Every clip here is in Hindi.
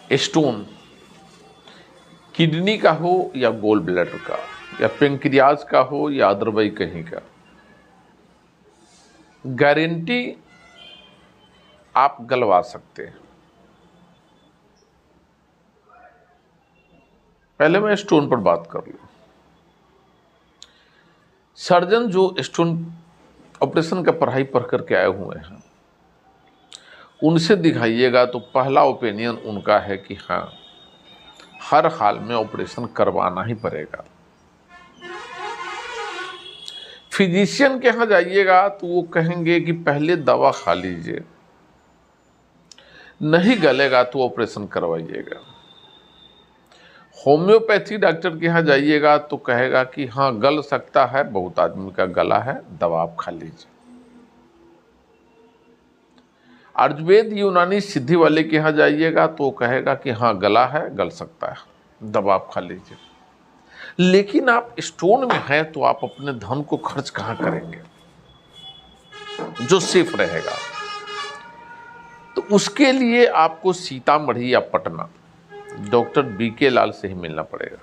स्टोन किडनी का हो या गोल ब्लैडर का या पेंक्रियाज का हो या अदरवाइज कहीं का, गारंटी आप गलवा सकते हैं। पहले मैं स्टोन पर बात कर लूं। सर्जन जो स्टोन ऑपरेशन का पढ़ाई पढ़ करके आए हुए हैं उनसे दिखाइएगा तो पहला ओपिनियन उनका है कि हाँ, हर हाल में ऑपरेशन करवाना ही पड़ेगा। फिजिशियन के यहाँ जाइएगा तो वो कहेंगे कि पहले दवा खा लीजिए, नहीं गलेगा तो ऑपरेशन करवाइएगा। होम्योपैथी डॉक्टर के यहाँ जाइएगा तो कहेगा कि हाँ गल सकता है, बहुत आदमी का गला है, दवा आप खा लीजिए। आयुर्वेद यूनानी सिद्धि वाले के यहाँ जाइएगा तो वो कहेगा कि हाँ गला है, गल सकता है, दवा आप खा लीजिए। लेकिन आप स्टोन में हैं तो आप अपने धन को खर्च कहाँ करेंगे जो सेफ रहेगा? तो उसके लिए आपको सीतामढ़ी या पटना डॉक्टर बीके लाल से ही मिलना पड़ेगा,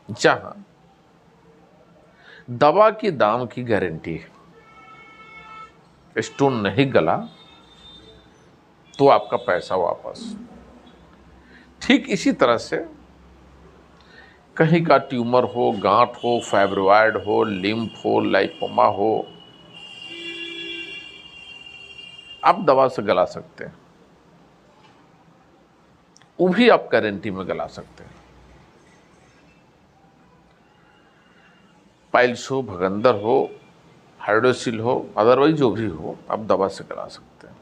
जहां दवा के दाम की गारंटी है। स्टोन नहीं गला तो आपका पैसा वापस। ठीक इसी तरह से कहीं का ट्यूमर हो, गांठ हो, फाइब्रॉइड हो, लिम्फ हो, लाइपोमा हो, आप दवा से गला सकते हैं, वो भी आप गारंटी में गला सकते हैं। पाइल्स हो, भगंदर हो, हाइड्रोसिल हो, अदरवाइज जो भी हो, आप दवा से गला सकते हैं।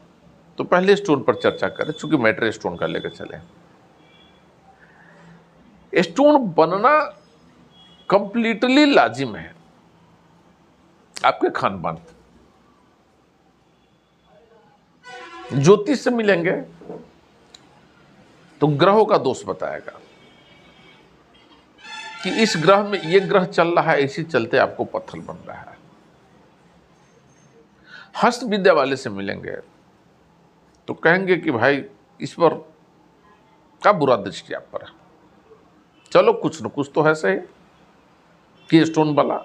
तो पहले स्टोन पर चर्चा करें, चूंकि मैटर स्टोन का लेकर चले। स्टोन बनना कंप्लीटली लाजिम है आपके खान पान। ज्योतिष से मिलेंगे तो ग्रहों का दोष बताएगा कि इस ग्रह में ये ग्रह चल रहा है, इसी चलते आपको पत्थर बन रहा है। हस्त विद्या वाले से मिलेंगे तो कहेंगे कि भाई इस पर क्या बुरा दृष्टि आप पर है, चलो कुछ न कुछ तो है सही कि स्टोन वाला।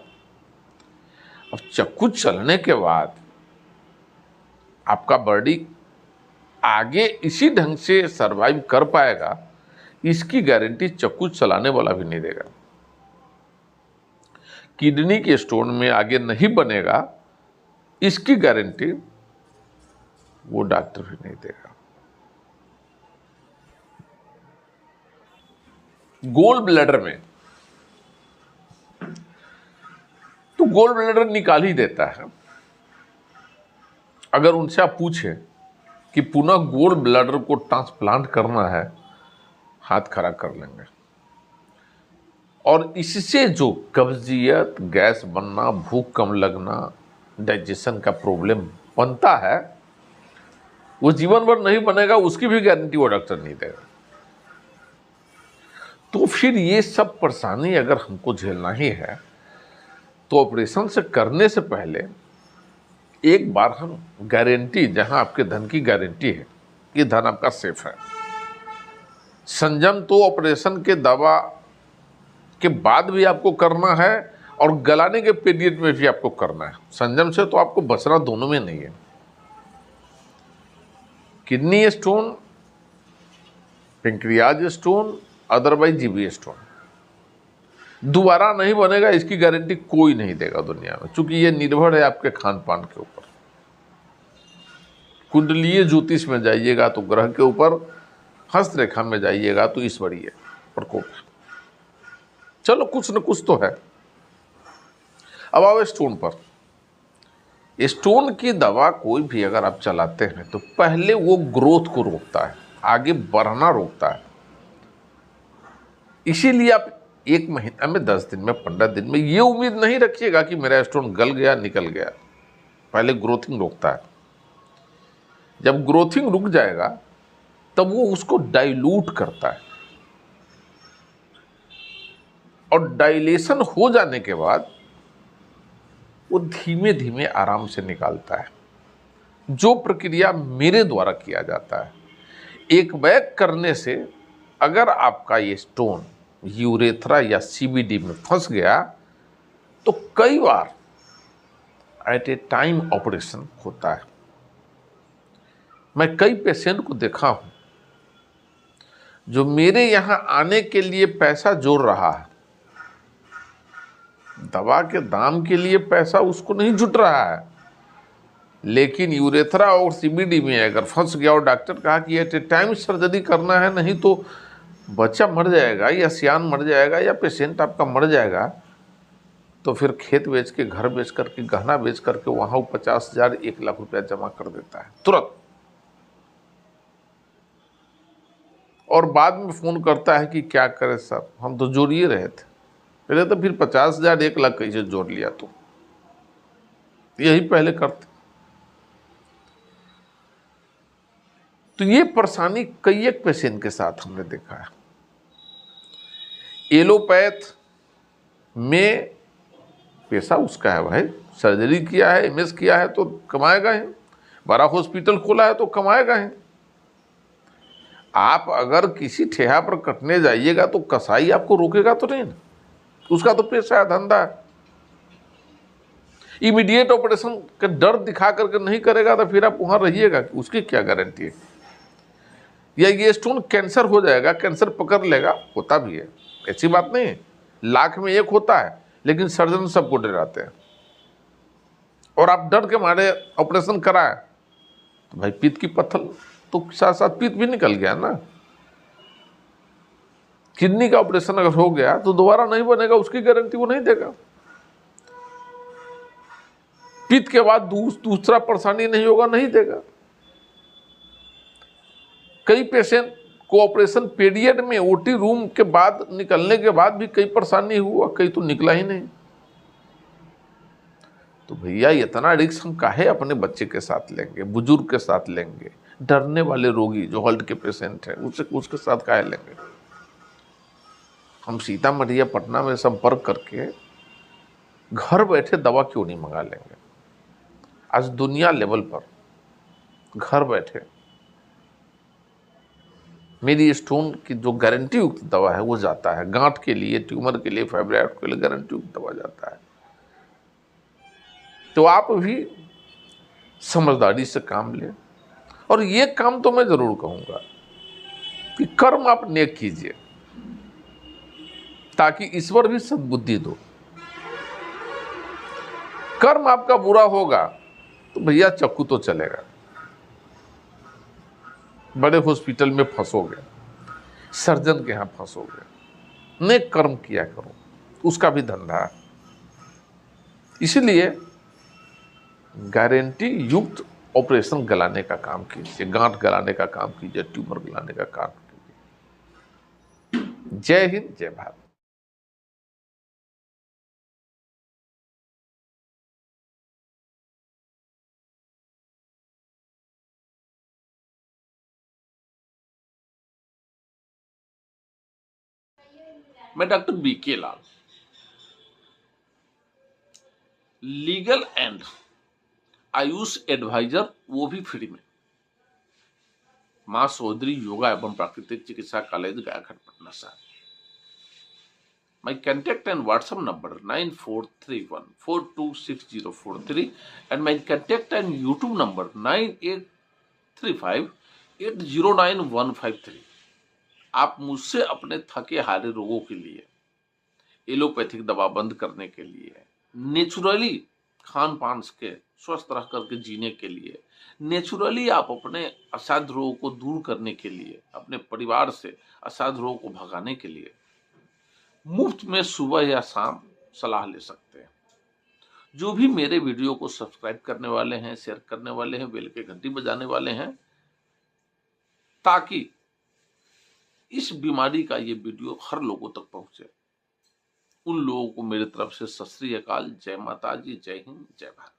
अब चक्कू चलने के बाद आपका बॉडी आगे इसी ढंग से सरवाइव कर पाएगा, इसकी गारंटी चक्कू चलाने वाला भी नहीं देगा। किडनी के स्टोन में आगे नहीं बनेगा, इसकी गारंटी वो डॉक्टर भी नहीं देगा। गोल ब्लैडर में तो गोल ब्लैडर निकाल ही देता है। अगर उनसे आप पूछें कि पुनः गोल ब्लैडर को ट्रांसप्लांट करना है, हाथ खड़ा कर लेंगे। और इससे जो कब्जियत, गैस बनना, भूख कम लगना, डाइजेशन का प्रॉब्लम बनता है, वो जीवन भर नहीं बनेगा, उसकी भी गारंटी वो डॉक्टर नहीं देगा। तो फिर ये सब परेशानी अगर हमको झेलना ही है तो ऑपरेशन से करने से पहले एक बार हम गारंटी, जहां आपके धन की गारंटी है कि धन आपका सेफ है। संयम तो ऑपरेशन के दवा के बाद भी आपको करना है और गलाने के पीरियड में भी आपको करना है। संयम से तो आपको बचना दोनों में नहीं है। Kidney stone, pancreas stone, otherwise GB stone दोबारा नहीं बनेगा, इसकी गारंटी कोई नहीं देगा दुनिया में, क्योंकि ये निर्भर है आपके खान पान के ऊपर। कुंडलीय ज्योतिष में जाइएगा तो ग्रह के ऊपर, हस्तरेखा में जाइएगा तो ईश्वरीय प्रकोप है। चलो कुछ न कुछ तो है। अब आओ स्टोन पर। स्टोन की दवा कोई भी अगर आप चलाते हैं तो पहले वो ग्रोथ को रोकता है, आगे बढ़ना रोकता है। इसीलिए आप 1 महीना में, 10 दिन में, 15 दिन में ये उम्मीद नहीं रखिएगा कि मेरा स्टोन गल गया, निकल गया। पहले ग्रोथिंग रोकता है। जब ग्रोथिंग रुक जाएगा तब वो उसको डाइल्यूट करता है, और डाइलेशन हो जाने के बाद वो धीमे धीमे आराम से निकालता है। जो प्रक्रिया मेरे द्वारा किया जाता है, एक बैग करने से अगर आपका ये स्टोन यूरेथ्रा या सीबीडी में फंस गया तो कई बार एट ए टाइम ऑपरेशन होता है। मैं कई पेशेंट को देखा हूं जो मेरे यहां आने के लिए पैसा जोड़ रहा है, दवा के दाम के लिए पैसा उसको नहीं जुट रहा है, लेकिन यूरेथ्रा और सीबीडी में अगर फंस गया और डॉक्टर कहा कि एट ए टाइम सर्जरी करना है, नहीं तो बच्चा मर जाएगा या सियान मर जाएगा या पेशेंट आपका मर जाएगा, तो फिर खेत बेच के, घर बेच करके, गहना बेच करके वहां 50,000 1,00,000 रुपया जमा कर देता है तुरंत, और बाद में फोन करता है कि क्या करे सर, हम तो जोड़ ही रहे थे पहले, तो फिर 50,000 1,00,000 कैसे जोड़ लिया तू, यही पहले करते। तो ये परेशानी कई एक पेशेंट के साथ हमने देखा है। एलोपैथ में पैसा उसका है भाई, सर्जरी किया है, एमएस किया है तो कमाएगा ही, बड़ा हॉस्पिटल खोला है तो कमाएगा ही। आप अगर किसी ठेहा पर कटने जाइएगा तो कसाई आपको रोकेगा तो नहीं ना, उसका तो पैसा है, धंधा है। इमीडिएट ऑपरेशन का डर दिखा करके नहीं करेगा तो फिर आप वहां रहिएगा, उसकी क्या गारंटी है। या ये स्टोन कैंसर हो जाएगा, कैंसर पकड़ लेगा, होता भी है, ऐसी बात नहीं है, लाख में एक होता है, लेकिन सर्जन सबको डराते हैं और आप डर के मारे ऑपरेशन कराए तो भाई पित्त की पत्थर तो साथ साथ पित्त भी निकल गया ना। किडनी का ऑपरेशन अगर हो गया तो दोबारा नहीं बनेगा, उसकी गारंटी वो नहीं देगा। पित्त के बाद दूसरा परेशानी नहीं होगा, नहीं देगा। कई पेशेंट को ऑपरेशन पीरियड में ओटी रूम के बाद निकलने के बाद भी कई परेशानी हुआ, कई तो निकला ही नहीं। तो भैया इतना रिस्क हम काहे अपने बच्चे के साथ लेंगे, बुजुर्ग के साथ लेंगे, डरने वाले रोगी जो हार्ट के पेशेंट हैं उसके साथ काहे लेंगे। हम सीतामढ़ी या पटना में संपर्क करके घर बैठे दवा क्यों नहीं मंगा लेंगे। आज दुनिया लेवल पर घर बैठे मेरी स्टोन की जो गारंटी युक्त दवा है वो जाता है, गांठ के लिए, ट्यूमर के लिए, फाइब्रॉइड के लिए गारंटी युक्त दवा जाता है। तो आप भी समझदारी से काम लें, और ये काम तो मैं जरूर कहूंगा कि कर्म आप नेक कीजिए ताकि ईश्वर भी सद्बुद्धि दो। कर्म आपका बुरा होगा तो भैया चक्कू तो चलेगा, बड़े हॉस्पिटल में फंसोगे, सर्जन के यहां फंसोगे। नेक कर्म किया करो, उसका भी धंधा है। इसलिए गारंटी युक्त ऑपरेशन गलाने का काम कीजिए, गांठ गलाने का काम कीजिए, ट्यूमर गलाने का काम कीजिए। जय हिंद, जय भारत। मैं doctor BK Lal, legal and AYUSH advisor, वो भी फ्री में, मां सोदरी योगा एवं प्राकृतिक चिकित्सा कॉलेज गायघाट पटना साहब। My contact and WhatsApp number 9431426043 and my contact and YouTube number 9835809153। आप मुझसे अपने थके हारे रोगों के लिए, एलोपैथिक दवा बंद करने के लिए, नेचुरली खान पान के स्वस्थ रह करके जीने के लिए, नेचुरली आप अपने असाध्य रोगों को दूर करने के लिए, अपने परिवार से असाध्य रोगों को भगाने के लिए मुफ्त में सुबह या शाम सलाह ले सकते हैं। जो भी मेरे वीडियो को सब्सक्राइब करने वाले हैं, शेयर करने वाले हैं, बेल के घंटी बजाने वाले हैं, ताकि इस बीमारी का ये वीडियो हर लोगों तक पहुंचे, उन लोगों को मेरी तरफ से सत श्री अकाल, जय माता जी, जय हिंद, जय भारत।